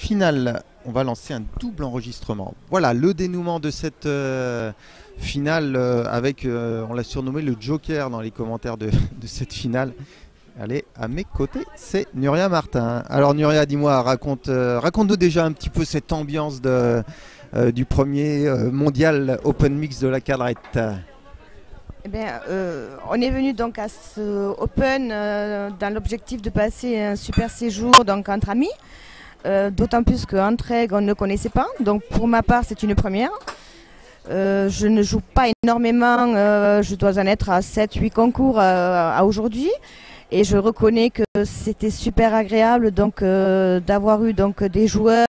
finale. On va lancer un double enregistrement. Voilà le dénouement de cette finale avec, on l'a surnommé le Joker dans les commentaires de cette finale. Allez, à mes côtés, c'est Nuria Martin. Alors Nuria, dis-moi, raconte-nous déjà un petit peu cette ambiance du premier mondial Open Mix de la cadrette. Eh bien, on est venu donc à ce Open dans l'objectif de passer un super séjour donc entre amis, d'autant plus qu'entre aigles on ne connaissait pas. Donc pour ma part, c'est une première. Je ne joue pas énormément, je dois en être à 7-8 concours à aujourd'hui. Et je reconnais que c'était super agréable donc d'avoir eu donc des joueurs,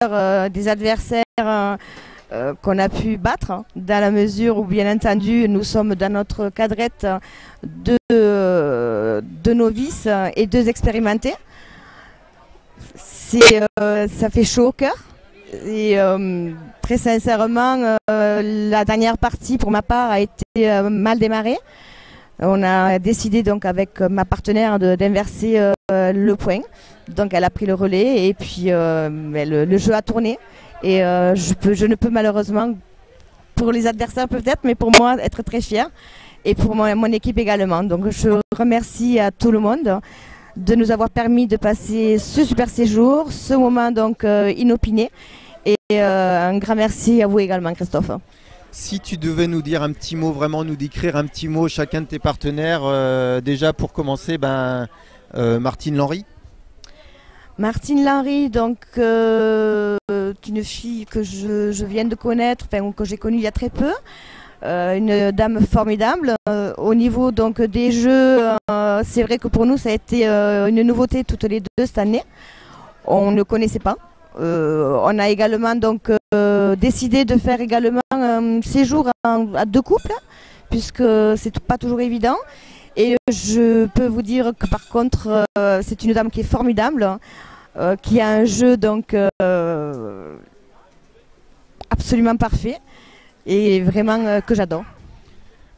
des adversaires qu'on a pu battre, dans la mesure où bien entendu nous sommes dans notre cadrette deux novices et deux expérimentés. Ça fait chaud au cœur. Et très sincèrement, la dernière partie pour ma part a été mal démarrée. On a décidé donc avec ma partenaire d'inverser le point. Donc elle a pris le relais et puis le jeu a tourné. Et je ne peux malheureusement, pour les adversaires peut-être, mais pour moi être très fière. Et pour mon équipe également. Donc je remercie à tout le monde de nous avoir permis de passer ce super séjour, ce moment donc inopiné. Et un grand merci à vous également, Christophe. Si tu devais nous dire un petit mot, vraiment nous décrire un petit mot chacun de tes partenaires, déjà pour commencer, Martine Lenry. Martine Lenry, donc une fille que je viens de connaître, que j'ai connue il y a très peu, une dame formidable. Au niveau donc des jeux, c'est vrai que pour nous ça a été une nouveauté toutes les deux cette année. On ne connaissait pas. On a également donc décidé de faire également un séjour à deux couples, puisque c'est pas toujours évident. Et je peux vous dire que par contre, c'est une dame qui est formidable, qui a un jeu donc absolument parfait et vraiment que j'adore.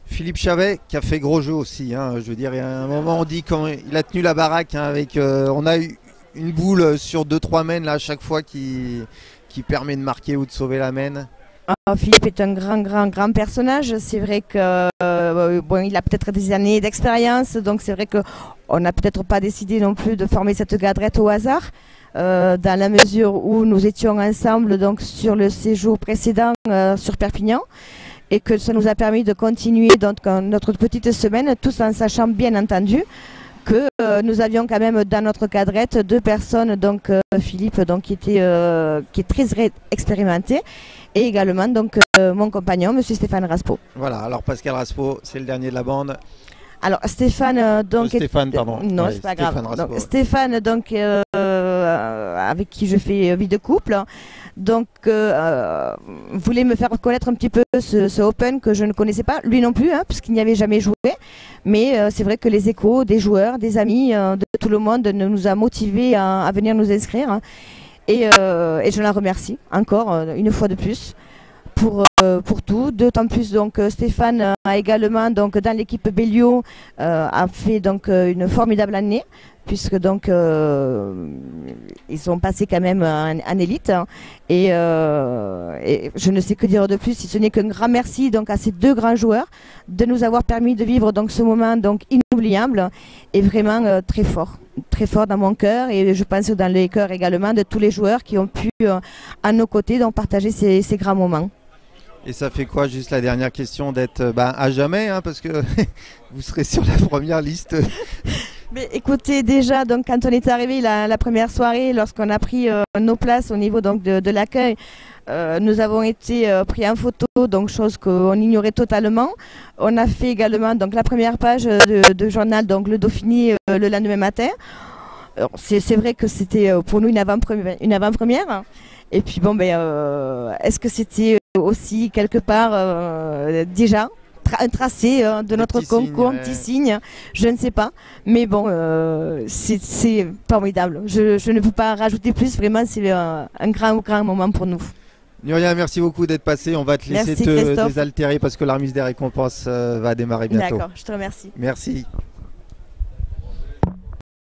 Philippe Chavet qui a fait gros jeu aussi, hein, je veux dire, il y a un moment on dit quand il a tenu la baraque avec, on a eu une boule sur 2-3 mènes là, à chaque fois qui permet de marquer ou de sauver la mène. Philippe est un grand personnage. C'est vrai que il a peut-être des années d'expérience, donc c'est vrai qu'on n'a peut-être pas décidé non plus de former cette cadrette au hasard, dans la mesure où nous étions ensemble donc sur le séjour précédent sur Perpignan, et que ça nous a permis de continuer donc notre petite semaine, tous en sachant bien entendu que nous avions quand même dans notre cadrette deux personnes, donc Philippe donc, qui est très expérimenté, et également donc mon compagnon, monsieur Stéphane Raspo. Voilà, alors Pascal Raspo, c'est le dernier de la bande. Alors Stéphane donc Stéphane, pardon. Non, ouais, c'est pas Stéphane grave. Raspo, Donc, Stéphane donc avec qui je fais vie de couple. Donc voulait me faire connaître un petit peu ce Open que je ne connaissais pas, lui non plus, hein, puisqu'il n'y avait jamais joué. Mais c'est vrai que les échos des joueurs, des amis, de tout le monde nous a motivés à venir nous inscrire. Hein. Et je la remercie encore une fois de plus pour tout. D'autant plus donc Stéphane a également donc dans l'équipe Bellio a fait donc une formidable année, puisque donc ils sont passés quand même en élite, hein, et je ne sais que dire de plus si ce n'est qu'un grand merci donc à ces deux grands joueurs de nous avoir permis de vivre donc ce moment donc inoubliable et vraiment très fort dans mon cœur, et je pense dans les cœurs également de tous les joueurs qui ont pu à nos côtés donc partager ces grands moments. Et ça fait quoi, juste la dernière question, d'être à jamais, hein, parce que vous serez sur la première liste. Mais écoutez, déjà donc quand on est arrivé la première soirée, lorsqu'on a pris nos places au niveau donc de l'accueil, nous avons été pris en photo, donc chose qu'on ignorait totalement. On a fait également donc la première page de journal, donc le Dauphiné, le lendemain matin. C'est vrai que c'était pour nous une avant-première. Et puis bon, est-ce que c'était aussi quelque part déjà un tracé de notre concours, un petit signe, je ne sais pas. Mais bon, c'est formidable. Je ne peux pas rajouter plus, vraiment c'est un grand moment pour nous. Nuria, merci beaucoup d'être passé. On va te laisser te désaltérer parce que la remise des récompenses va démarrer bientôt. D'accord, je te remercie. Merci.